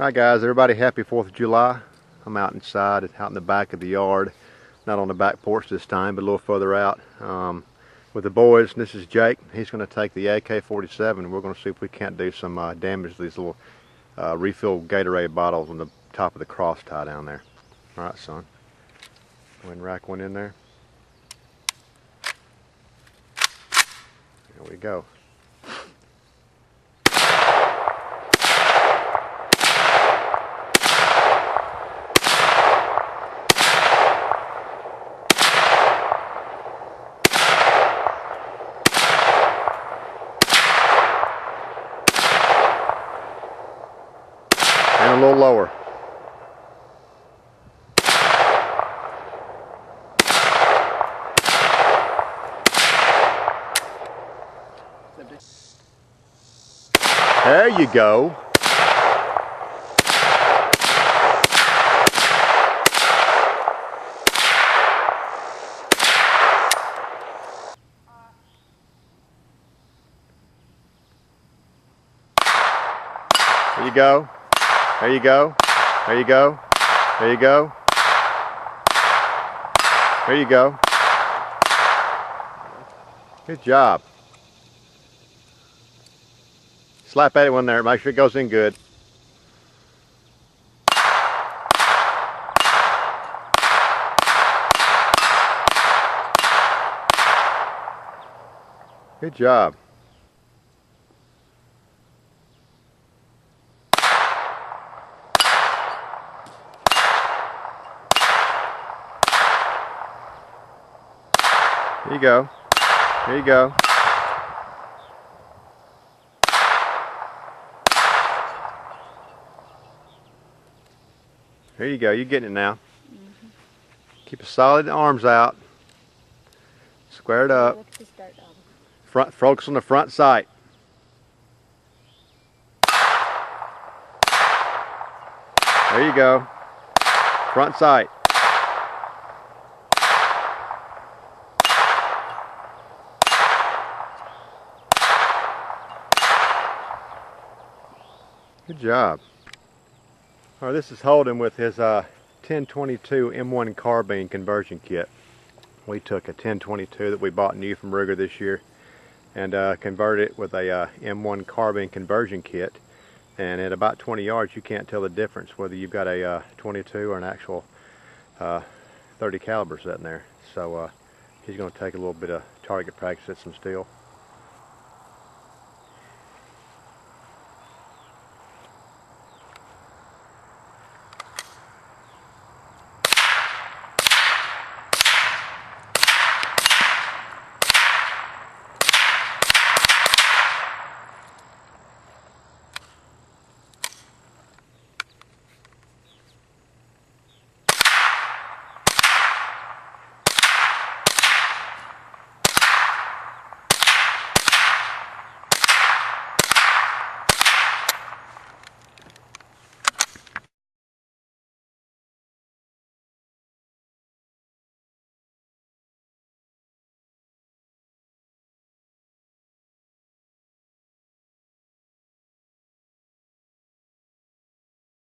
Alright guys, everybody happy 4th of July. I'm out inside, out in the back of the yard. Not on the back porch this time, but a little further out with the boys. This is Jake. He's going to take the AK-47 and we're going to see if we can't do some damage to these little refill Gatorade bottles on the top of the cross tie down there. Alright son, go ahead and rack one in there. There we go. And a little lower. There you go. There you go. There you go. There you go. There you go. There you go. Good job. Slap at it one there. Make sure it goes in good. Good job. There you go. There you go. There you go. You're getting it now. Mm-hmm. Keep a solid arms out. Square it up. Front. Focus on the front sight. There you go. Front sight. Good job. All right, this is Holden with his 1022 M1 carbine conversion kit. We took a 1022 that we bought new from Ruger this year and converted it with a M1 carbine conversion kit. And at about 20 yards, you can't tell the difference whether you've got a 22 or an actual 30 caliber sitting there. So he's going to take a little bit of target practice at some steel.